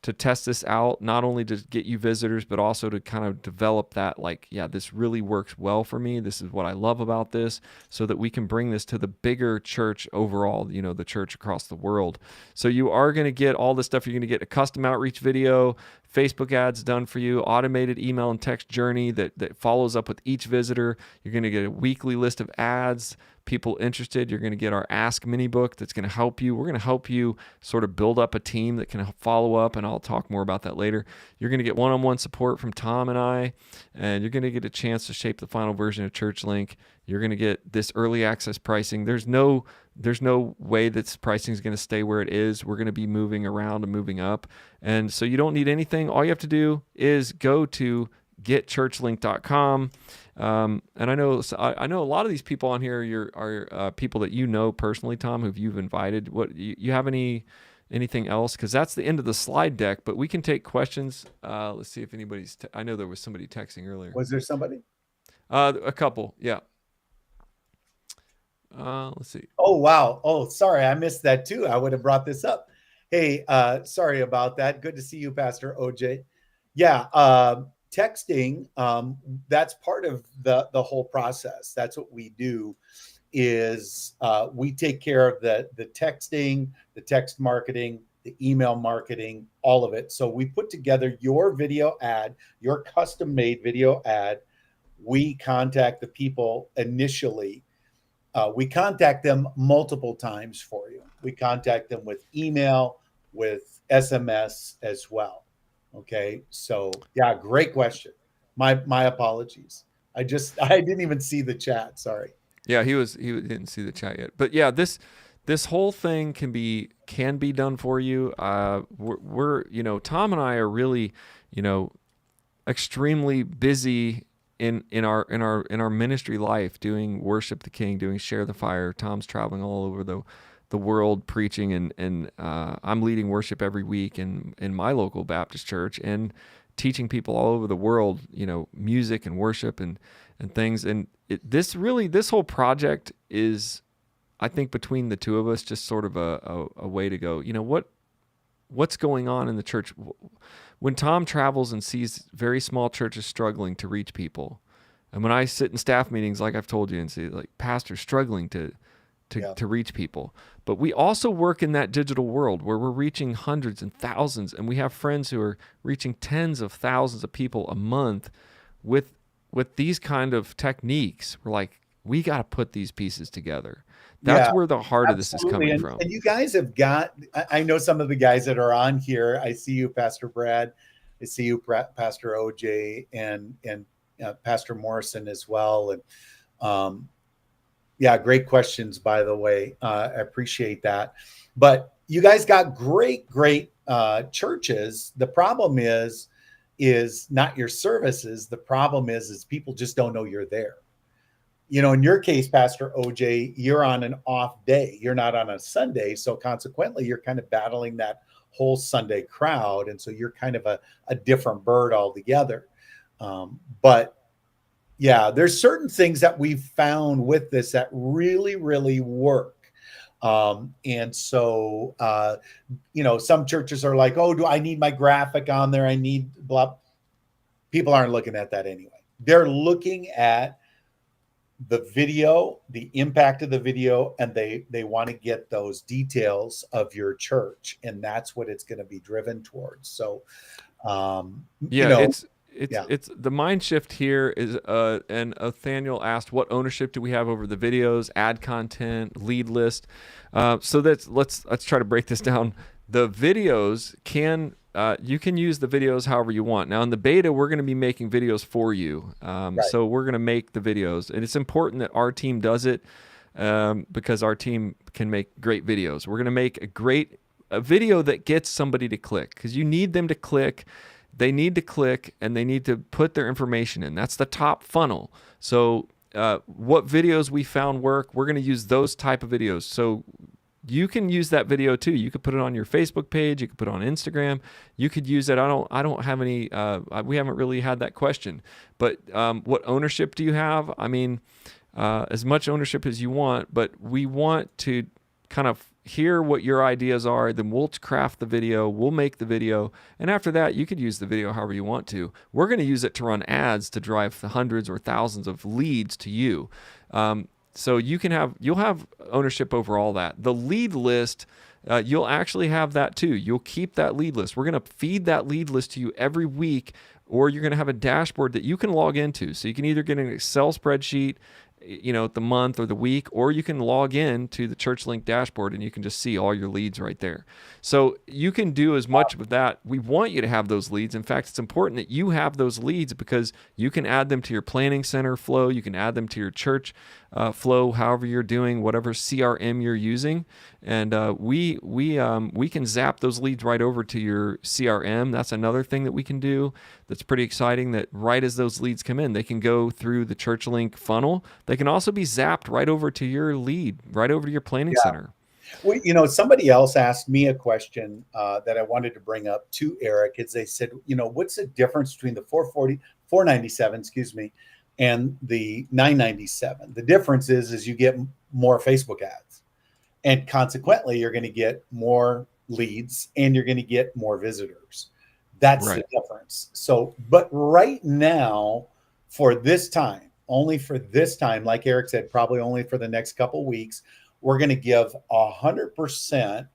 to test this out, not only to get you visitors, but also to kind of develop that, like, yeah, this really works well for me. This is what I love about this, so that we can bring this to the bigger church overall, the church across the world. So you are going to get all this stuff. You're going to get a custom outreach video, Facebook ads done for you, automated email and text journey that follows up with each visitor. You're going to get a weekly list of ads, people interested. You're going to get our Ask Mini book that's going to help you. We're going to help you sort of build up a team that can follow up, and I'll talk more about that later. You're going to get one-on-one support from Tom and I, and you're going to get a chance to shape the final version of ChurchLink. You're going to get this early access pricing. There's no way that pricing is going to stay where it is. We're going to be moving around and moving up. And so you don't need anything. All you have to do is go to getchurchlink.com. And I know a lot of these people on here are people that you know personally, Tom, who you've invited. What you have anything else? Because that's the end of the slide deck, but we can take questions. Let's see if anybody's. I know there was somebody texting earlier. Was there somebody? A couple, yeah. Let's see. Oh, wow. Oh, sorry. I missed that too. I would have brought this up. Hey, sorry about that. Good to see you, Pastor OJ. Yeah. Texting, that's part of the whole process. That's what we do, is we take care of the texting, the text marketing, the email marketing, all of it. So we put together your video ad, your custom made video ad. We contact the people initially. We contact them multiple times for you. We contact them with email, with SMS as well. Okay. So yeah, great question. My apologies. I didn't even see the chat. Sorry. Yeah, he didn't see the chat yet. But yeah, this whole thing can be done for you. We're Tom and I are really, extremely busy in our ministry life, doing Worship the King, doing Share the Fire. Tom's traveling all over the world preaching, and I'm leading worship every week in my local Baptist church, and teaching people all over the world, music and worship and things. And this whole project is, I think, between the two of us, just sort of a way to go, what's going on in the church. When Tom travels and sees very small churches struggling to reach people, and when I sit in staff meetings, like I've told you, and see like pastors struggling to reach people, but we also work in that digital world where we're reaching hundreds and thousands, and we have friends who are reaching tens of thousands of people a month with these kind of techniques. We're like, we got to put these pieces together. That's where the heart of this is coming from. And you guys have got, I know some of the guys that are on here. I see you, Pastor Brad. I see you, Pastor OJ, and Pastor Morrison as well. And yeah, great questions, by the way. I appreciate that. But you guys got great churches. The problem is not your services. The problem is people just don't know you're there. In your case, Pastor OJ, you're on an off day. You're not on a Sunday. So consequently, you're kind of battling that whole Sunday crowd. And so you're kind of a different bird altogether. But yeah, there's certain things that we've found with this that really, really work. And so, some churches are like, oh, do I need my graphic on there? I need blah. People aren't looking at that anyway. They're looking at the video, the impact of the video, and they want to get those details of your church, and that's what it's going to be driven towards. So, Yeah. it's the mind shift here is and Nathaniel asked, what ownership do we have over the videos, ad content, lead list? So let's try to break this down. The videos can you can use the videos however you want. Now in the beta, we're going to be making videos for you. Right. So we're going to make the videos, and it's important that our team does it because our team can make great videos. We're going to make a video that gets somebody to click, because you need them to click. They need to click and they need to put their information in. That's the top funnel. So what videos we found work, we're going to use those type of videos. So you can use that video too. You could put it on your Facebook page. You could put it on Instagram. You could use it. I don't have any, we haven't really had that question, but what ownership do you have? I mean, as much ownership as you want, but we want to kind of hear what your ideas are. Then we'll craft the video, we'll make the video. And after that, you could use the video however you want to. We're going to use it to run ads to drive hundreds or thousands of leads to you. So you'll have ownership over all that. The lead list, you'll actually have that too. You'll keep that lead list. We're going to feed that lead list to you every week, or you're going to have a dashboard that you can log into. So you can either get an Excel spreadsheet, the month or the week, or you can log in to the ChurchLink dashboard and you can just see all your leads right there. So you can do as much of that. We want you to have those leads. In fact, it's important that you have those leads because you can add them to your planning center flow. You can add them to your church flow, however you're doing, whatever CRM you're using. And we can zap those leads right over to your CRM. That's another thing that we can do that's pretty exciting, that right as those leads come in, they can go through the ChurchLink funnel. They can also be zapped right over to your lead, right over to your planning center. Well, somebody else asked me a question that I wanted to bring up to Eric. Is they said, what's the difference between the 497, and the 997? The difference is you get more Facebook ads, and consequently, you're going to get more leads and you're going to get more visitors. That's right. The difference. So, but right now, for this time, only for this time, like Eric said, probably only for the next couple weeks, we're going to give 100%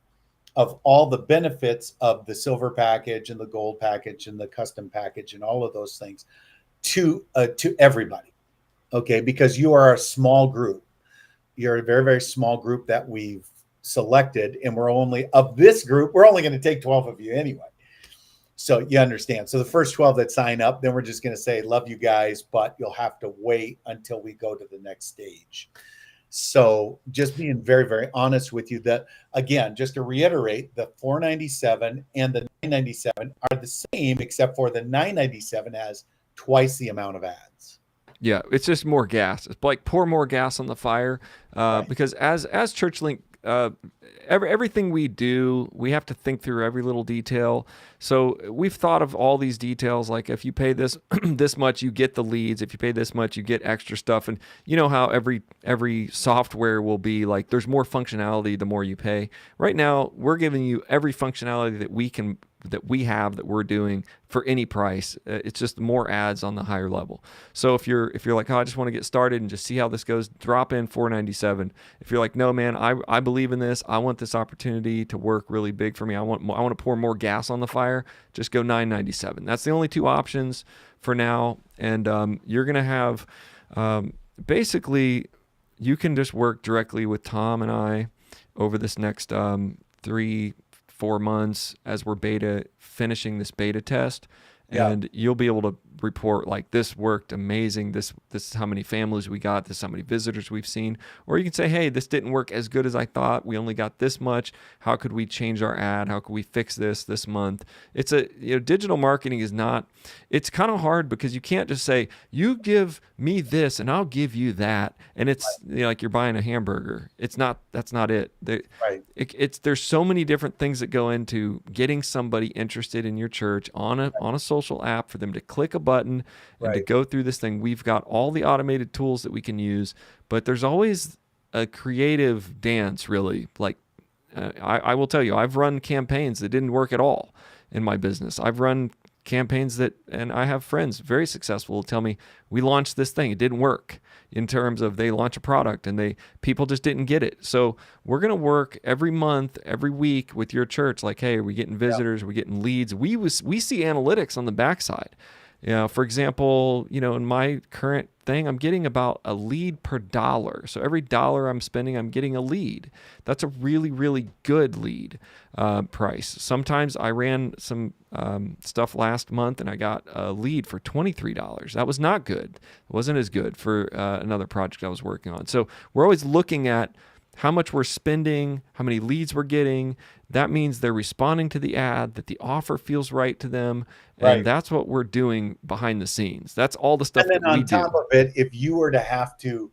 of all the benefits of the silver package and the gold package and the custom package and all of those things to everybody. Okay, because you are a small group. You're a very, very small group that we've selected, and we're only going to take 12 of you anyway. So you understand. So the first 12 that sign up, then we're just going to say, love you guys, but you'll have to wait until we go to the next stage. So just being very, very honest with you, that again, just to reiterate, the 497 and the 997 are the same, except for the 997 has twice the amount of ads. Yeah, it's just more gas. It's like pour more gas on the fire, right. Because as ChurchLink, everything we do, we have to think through every little detail. So we've thought of all these details, like if you pay this this much, you get the leads. If you pay this much, you get extra stuff. And you know how every software will be like, there's more functionality the more you pay. Right now, we're giving you every functionality that we're doing for any price. It's just more ads on the higher level. So if you're like, I just want to get started and just see how this goes, drop in 497. If you're like, no man, I believe in this. I want this opportunity to work really big for me. I want to pour more gas on the fire. Just go 997. That's the only two options for now. And you're gonna have basically, you can just work directly with Tom and I over this next 3-4 months as we're finishing this beta test, and you'll be able to report like, this worked amazing. This is how many families we got. This is how many visitors we've seen. Or you can say, hey, this didn't work as good as I thought. We only got this much. How could we change our ad? How could we fix this month? It's digital marketing is not, it's kind of hard because you can't just say, you give me this and I'll give you that. And it's like you're buying a hamburger. That's not it. There's so many different things that go into getting somebody interested in your church on a social app for them to click a button and to go through this thing. We've got all the automated tools that we can use, but there's always a creative dance, really. Like I will tell you, I've run campaigns that didn't work at all in my business. I've run campaigns and I have friends very successful tell me, we launched this thing, it didn't work, in terms of they launch a product and people just didn't get it. So we're going to work every month, every week with your church. Like, hey, are we getting visitors? Are we getting leads? We see analytics on the backside. For example, in my current thing, I'm getting about a lead per dollar. So every dollar I'm spending, I'm getting a lead. That's a really, really good lead price. Sometimes I ran some stuff last month and I got a lead for $23. That was not good. It wasn't as good for another project I was working on. So we're always looking at how much we're spending, how many leads we're getting. That means they're responding to the ad, that the offer feels right to them. And Right. that's what we're doing behind the scenes. That's all the stuff And then that we on top do. of it, if you were to have to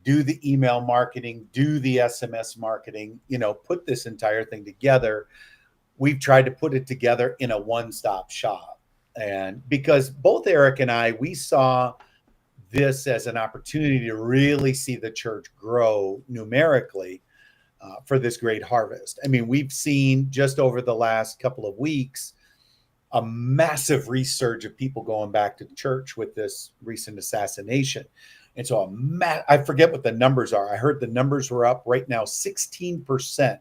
do the email marketing, do the SMS marketing, put this entire thing together, we've tried to put it together in a one-stop shop. And because both Eric and I, we saw this as an opportunity to really see the church grow numerically for this great harvest. I mean, we've seen just over the last couple of weeks a massive resurge of people going back to church with this recent assassination. And so I forget what the numbers are. I heard the numbers were up right now 16%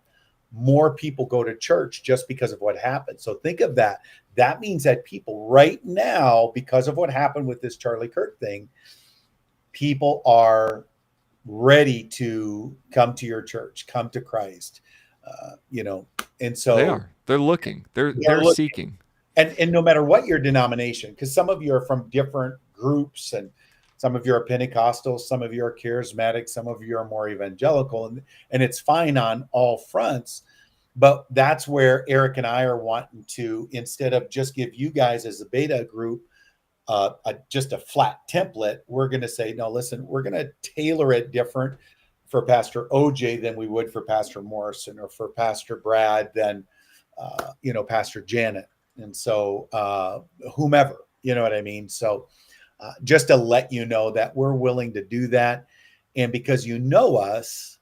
more people go to church just because of what happened. So think of that. That means that people right now, because of what happened with this Charlie Kirk thing, people are ready to come to your church, come to Christ, and They so are. They're looking. they're They're looking. seeking. And no matter what your denomination, because some of you are from different groups, and some of you are Pentecostal, some of you are charismatic, some of you are more evangelical, and it's fine on all fronts. But that's where Eric and I are wanting to, instead of just give you guys as a beta group just a flat template, we're going to say, no, listen, we're going to tailor it different for Pastor OJ than we would for Pastor Morrison, or for Pastor Brad than, Pastor Janet. And so whomever, you know what I mean? So just to let you know that we're willing to do that. And because you know us,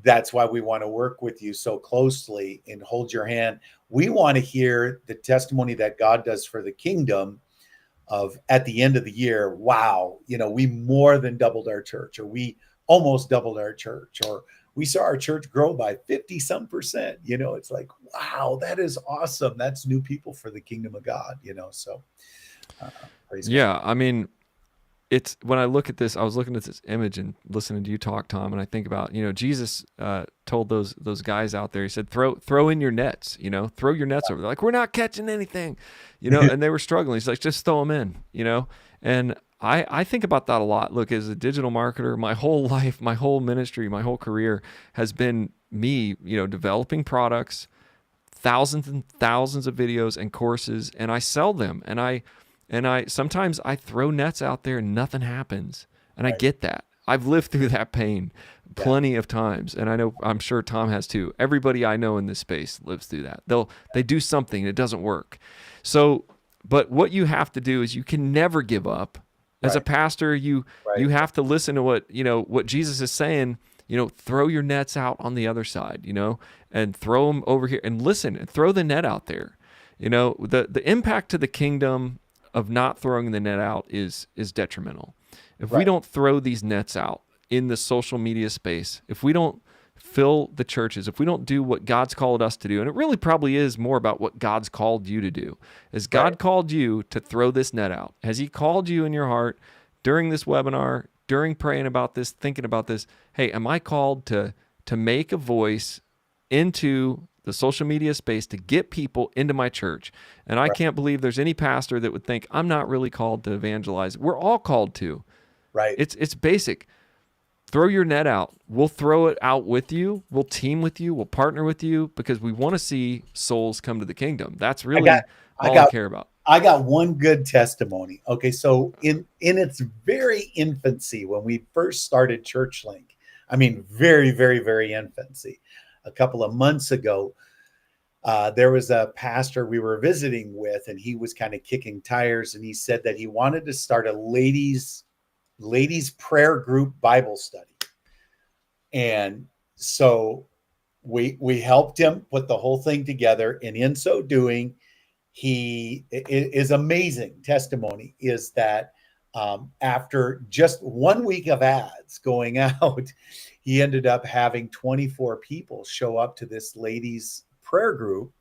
that's why we want to work with you so closely and hold your hand. We want to hear the testimony that God does for the kingdom of, at the end of the year, wow, we more than doubled our church, or we almost doubled our church, or we saw our church grow by 50 some percent. It's like, wow, that is awesome. That's new people for the kingdom of God, so praise God. Yeah. I mean, it's when I look at this, I was looking at this image and listening to you talk, Tom, and I think about, Jesus told those guys out there, he said, throw in your nets, throw your nets over. They're like, we're not catching anything, and they were struggling. He's like, just throw them in, and I think about that a lot. Look, as a digital marketer, my whole life, my whole ministry, my whole career has been me, developing products, thousands and thousands of videos and courses, and I sell them. And I sometimes I throw nets out there and nothing happens. And I Right. get that. I've lived through that pain plenty of times. And I'm sure Tom has too. Everybody I know in this space lives through that. They do something and it doesn't work. So, but what you have to do is you can never give up. As a Right. pastor, you have to listen to what Jesus is saying, throw your nets out on the other side, and throw them over here and listen and throw the net out there. The impact to the kingdom of not throwing the net out is detrimental. If we Right. don't throw these nets out in the social media space, if we don't fill the churches, if we don't do what God's called us to do, and it really probably is more about what God's called you to do. Has God Right. called you to throw this net out? Has he called you in your heart during this webinar, during praying about this, thinking about this? Hey, am I called to make a voice into the social media space to get people into my church? And I Right. can't believe there's any pastor that would think I'm not really called to evangelize. We're all called to. Right. It's basic. Throw your net out. We'll throw it out with you. We'll team with you. We'll partner with you because we want to see souls come to the kingdom. That's I got, really I all I got, care about. I got one good testimony. Okay. So in its very infancy, when we first started ChurchLink, I mean, very, very, very infancy, a couple of months ago, there was a pastor we were visiting with, and he was kind of kicking tires, and he said that he wanted to start a ladies prayer group Bible study. And so we helped him put the whole thing together, and in so doing, his amazing testimony is that after just 1 week of ads going out, he ended up having 24 people show up to this ladies prayer group,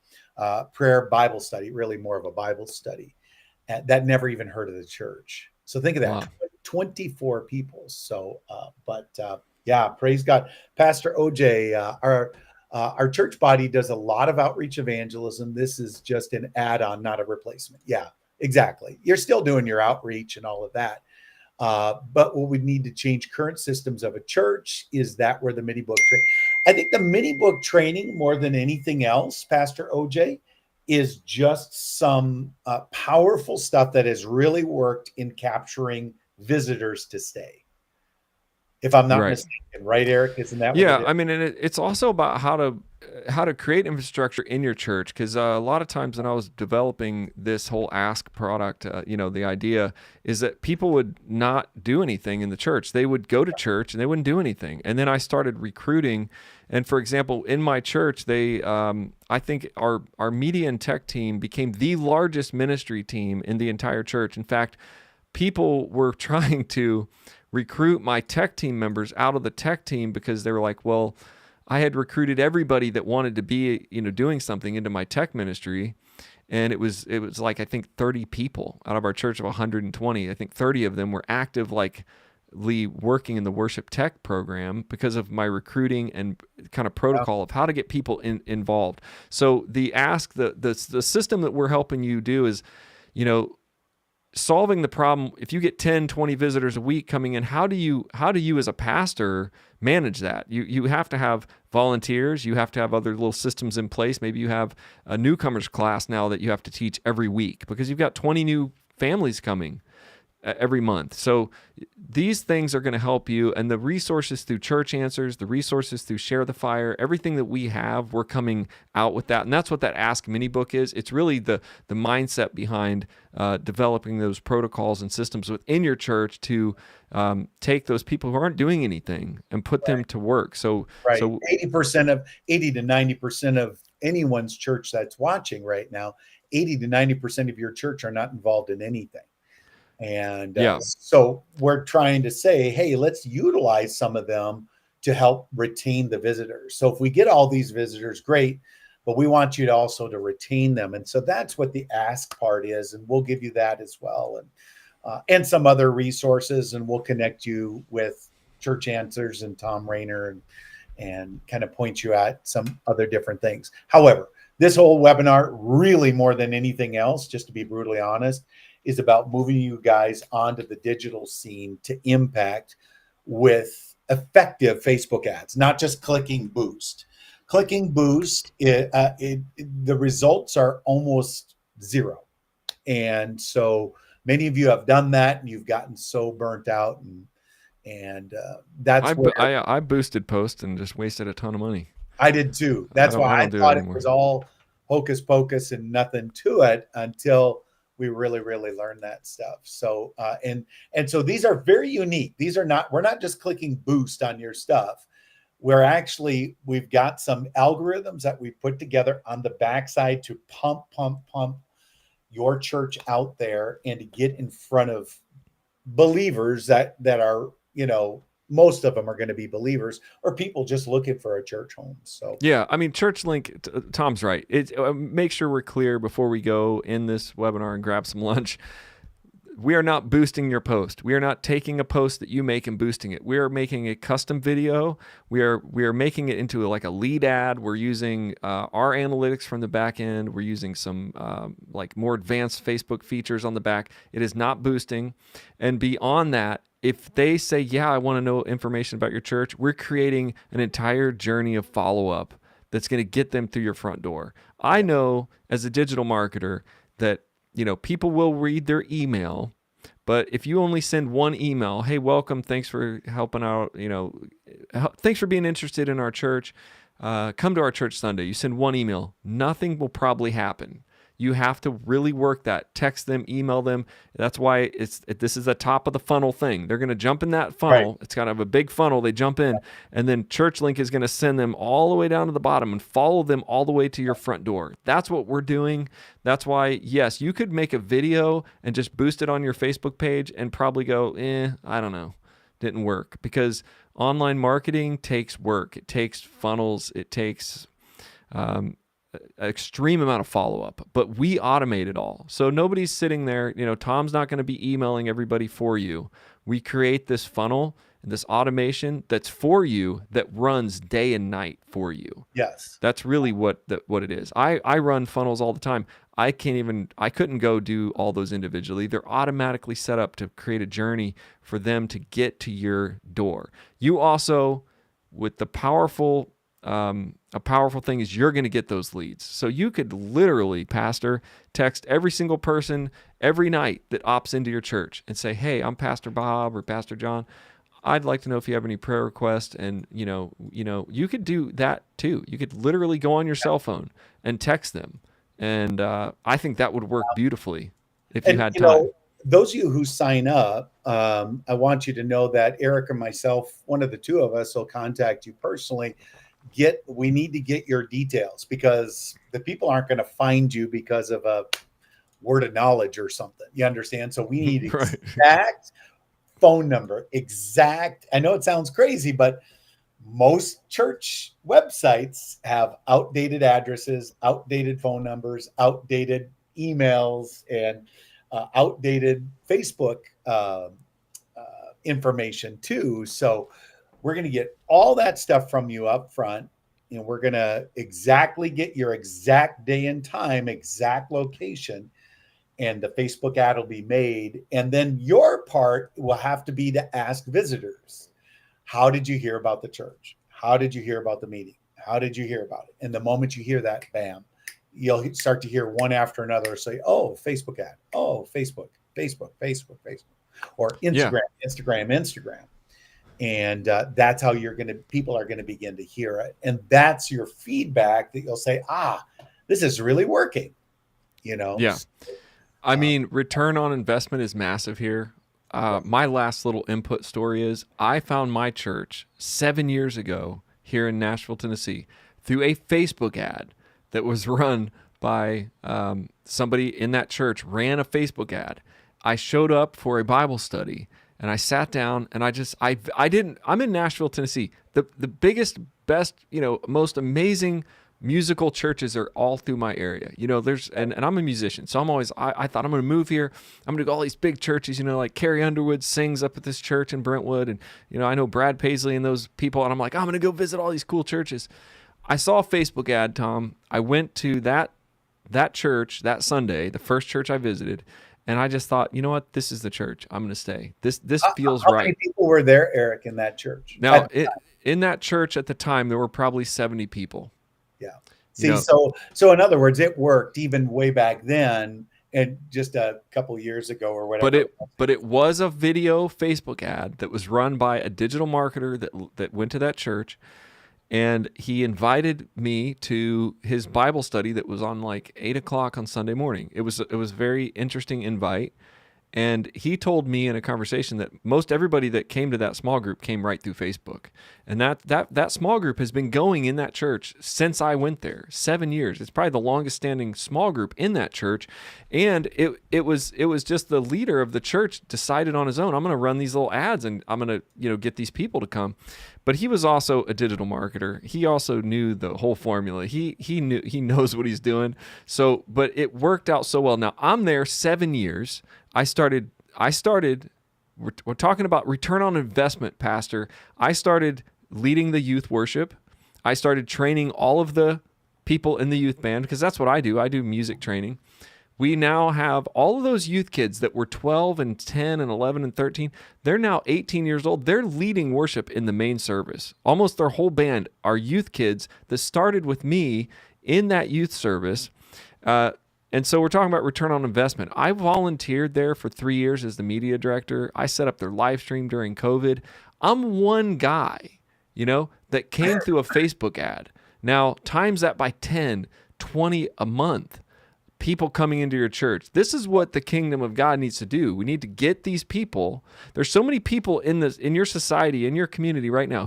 prayer Bible study, really more of a Bible study. that never even heard of the church. So think of that, Wow. 24 people. So, yeah, praise God. Pastor OJ, our church body does a lot of outreach evangelism. This is just an add-on, not a replacement. Yeah, exactly. You're still doing your outreach and all of that. But what we need to change current systems of a church is that where the mini book I think the mini book training more than anything else, Pastor OJ, is just some powerful stuff that has really worked in capturing visitors to stay. If I'm not Right. mistaken, right, Eric? Isn't that what it Yeah, is? I mean, and it's also about how to create infrastructure in your church, because a lot of times when I was developing this whole Ask product, the idea is that people would not do anything in the church. They would go to church and they wouldn't do anything. And then I started recruiting. And for example, in my church, I think our media and tech team became the largest ministry team in the entire church. In fact, people were trying to recruit my tech team members out of the tech team because they were like, well, I had recruited everybody that wanted to be, doing something into my tech ministry. And it was like, I think 30 people out of our church of 120. I think 30 of them were active, like working in the worship tech program because of my recruiting and kind of protocol of how to get people involved. So the system that we're helping you do is, solving the problem. If you get 10, 20 visitors a week coming in, how do you as a pastor manage that? You have to have volunteers, you have to have other little systems in place. Maybe you have a newcomers class now that you have to teach every week because you've got 20 new families coming every month. So these things are going to help you, and the resources through Church Answers, the resources through Share the Fire, everything that we have, we're coming out with that. And that's what that Ask mini book is. It's really the mindset behind developing those protocols and systems within your church to take those people who aren't doing anything and put them to work. So 80 to 90% of anyone's church that's watching right now, 80 to 90% of your church are not involved in anything. And so we're trying to say, hey, let's utilize some of them to help retain the visitors. So if we get all these visitors, great, but we want you to also to retain them. And so that's what the Ask part is. And we'll give you that as well. And some other resources, and we'll connect you with Church Answers and Tom Rayner and kind of point you at some other different things. However, this whole webinar, really more than anything else, just to be brutally honest, is about moving you guys onto the digital scene to impact with effective Facebook ads, not just clicking boost. Clicking boost, the results are almost zero. And so many of you have done that and you've gotten so burnt out. And that's where I boosted posts and just wasted a ton of money. I did too. That's why I thought it was all hocus pocus and nothing to it until we really, really learned that stuff. So, and so these are very unique. We're not just clicking boost on your stuff. We've got some algorithms that we put together on the backside to pump your church out there and to get in front of believers that are, most of them are going to be believers or people just looking for a church home. So yeah, I mean, ChurchLink, Tom's right. Make sure we're clear before we go in this webinar and grab some lunch. We are not boosting your post. We are not taking a post that you make and boosting it. We are making a custom video. We are making it into like a lead ad. We're using our analytics from the back end. We're using some like more advanced Facebook features on the back. It is not boosting. And beyond that, if they say, yeah, I want to know information about your church, we're creating an entire journey of follow-up that's going to get them through your front door. I know as a digital marketer that people will read their email, but if you only send one email, hey, welcome, thanks for helping out, thanks for being interested in our church, come to our church Sunday. You send one email, nothing will probably happen. You have to really work that. Text them, email them. That's why this is the top of the funnel thing. They're going to jump in that funnel. Right. It's kind of a big funnel. They jump in, and then ChurchLink is going to send them all the way down to the bottom and follow them all the way to your front door. That's what we're doing. That's why, yes, you could make a video and just boost it on your Facebook page and probably go, I don't know, didn't work. Because online marketing takes work. It takes funnels. It takes extreme amount of follow-up, but we automate it all. So nobody's sitting there, Tom's not going to be emailing everybody for you. We create this funnel and this automation that's for you, that runs day and night for you. Yes. That's really what it is. I run funnels all the time. I couldn't go do all those individually. They're automatically set up to create a journey for them to get to your door. You also, with the powerful, a powerful thing is you're going to get those leads. So you could literally, Pastor, text every single person every night that opts into your church and say, hey, I'm Pastor Bob or Pastor John. I'd like to know if you have any prayer requests. And, you could do that too. You could literally go on your cell phone and text them. And I think that would work beautifully if you had time. Those of you who sign up, I want you to know that Eric and myself, one of the two of us, will contact you personally. We need to get your details, because the people aren't going to find you because of a word of knowledge or something. You understand? So we need exact phone number, I know it sounds crazy, but most church websites have outdated addresses, outdated phone numbers, outdated emails, and outdated Facebook information too. So we're going to get all that stuff from you up front, and we're going to exactly get your exact day and time, exact location, and the Facebook ad will be made. And then your part will have to be to ask visitors, how did you hear about the church? How did you hear about the meeting? How did you hear about it? And the moment you hear that, bam, you'll start to hear one after another say, oh, Facebook ad. Oh, Facebook, or Instagram, Instagram. And that's how people are going to begin to hear it. And that's your feedback that you'll say, this is really working, Yeah. I mean, return on investment is massive here. My last little input story is I found my church 7 years ago here in Nashville, Tennessee, through a Facebook ad that was run by somebody in that church, ran a Facebook ad. I showed up for a Bible study, and I sat down, and I'm in Nashville, Tennessee. The biggest, best, most amazing musical churches are all through my area. And I'm a musician, so I thought I'm going to move here. I'm going to go to all these big churches, like Carrie Underwood sings up at this church in Brentwood, and I know Brad Paisley and those people, and I'm like, I'm going to go visit all these cool churches. I saw a Facebook ad, Tom. I went to that church that Sunday, the first church I visited, and I just thought, you know what? This is the church. I'm going to stay. This feels right. How many people were there, Eric, in that church? Now, in that church at the time, there were probably 70 people. Yeah. See, so in other words, it worked even way back then, and just a couple of years ago or whatever. But it was a video Facebook ad that was run by a digital marketer that went to that church, and he invited me to his Bible study that was on like 8:00 on Sunday morning. It was a very interesting invite. And he told me in a conversation that most everybody that came to that small group came right through Facebook. And that small group has been going in that church since I went there, 7 years. It's probably the longest standing small group in that church. And it was just the leader of the church decided on his own, I'm going to run these little ads and I'm going to get these people to come. But he was also a digital marketer. He also knew the whole formula. He knows what he's doing. So, but it worked out so well. Now I'm there 7 years. I started, we're talking about return on investment, Pastor. I started leading the youth worship. I started training all of the people in the youth band, because that's what I do. I do music training. We now have all of those youth kids that were 12 and 10 and 11 and 13. They're now 18 years old. They're leading worship in the main service. Almost their whole band are youth kids that started with me in that youth service. And so we're talking about return on investment. I volunteered there for 3 years as the media director. I set up their live stream during COVID. I'm one guy, that came through a Facebook ad. Now, times that by 10, 20 a month, people coming into your church. This is what the kingdom of God needs to do. We need to get these people. There's so many people in your society, in your community right now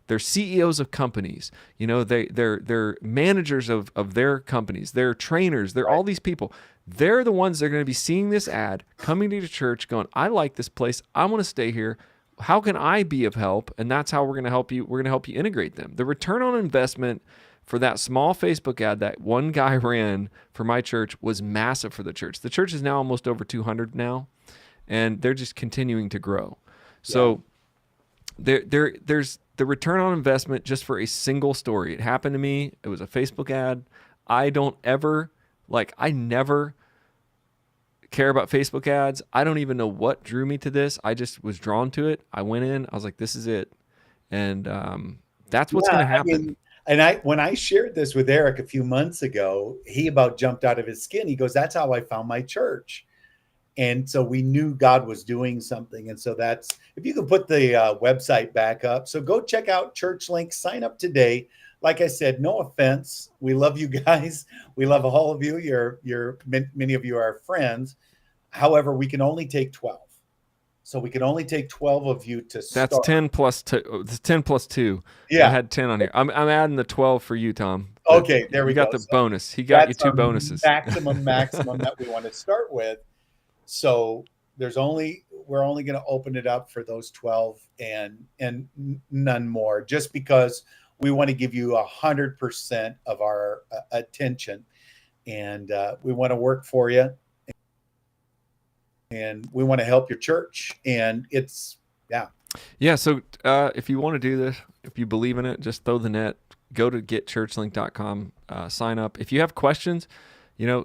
they're CEOs of companies. They're managers of their companies. They're trainers. They're all these people. They're the ones that are going to be seeing this ad, coming to your church, going, I like this place. I want to stay here. How can I be of help? And that's how we're going to help you. We're going to help you integrate them. The return on investment for that small Facebook ad that one guy ran for my church was massive for the church. The church is now almost over 200 now, and they're just continuing to grow. So there's the return on investment just for a single story. It happened to me. It was a Facebook ad. I never care about Facebook ads. I don't even know what drew me to this. I just was drawn to it. I went in. I was like, this is it. And that's what's going to happen. I mean, and when I shared this with Eric a few months ago, he about jumped out of his skin. He goes, that's how I found my church. And so we knew God was doing something. And so if you could put the website back up. So go check out ChurchLink, sign up today. Like I said, no offense. We love you guys. We love all of you. Many of you are our friends. However, we can only take 12. So we can only take 12 of you to start. That's 10 plus 2. It's 10 plus 2. Yeah. I had 10 on here. I'm adding the 12 for you, Tom. Okay, there we go. You got the bonus. He got you 2 bonuses. Maximum that we want to start with. So we're only going to open it up for those 12 and none more, just because we want to give you 100% of our attention, and we want to work for you, and we want to help your church. And so if you want to do this, if you believe in it, just throw the net. Go to getchurchlink.com, sign up. If you have questions,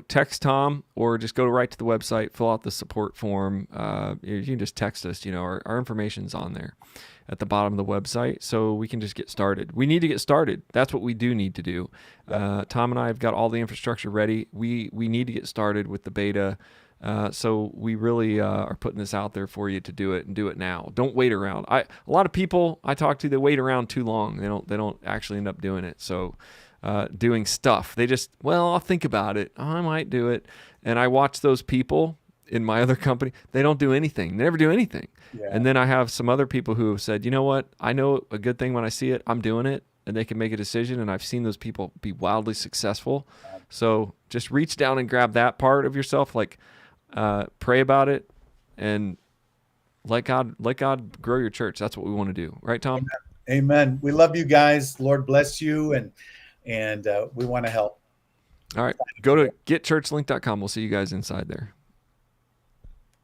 text Tom, or just go right to the website, fill out the support form. You can just text us. Our information's on there at the bottom of the website, so we can just get started. We need to get started. That's what we do need to do. Tom and I have got all the infrastructure ready. We need to get started with the beta. So we really are putting this out there for you to do it, and do it now. Don't wait around. A lot of people I talk to, they wait around too long. They don't actually end up doing it. So doing stuff. They just, I'll think about it. I might do it. And I watch those people in my other company. They don't do anything. They never do anything. Yeah. And then I have some other people who have said, you know what? I know a good thing when I see it. I'm doing it. And they can make a decision. And I've seen those people be wildly successful. So just reach down and grab that part of yourself. Like pray about it and let God grow your church. That's what we want to do. Right, Tom? Amen. We love you guys. Lord bless you. And we want to help. All right. Go to getchurchlink.com. We'll see you guys inside there.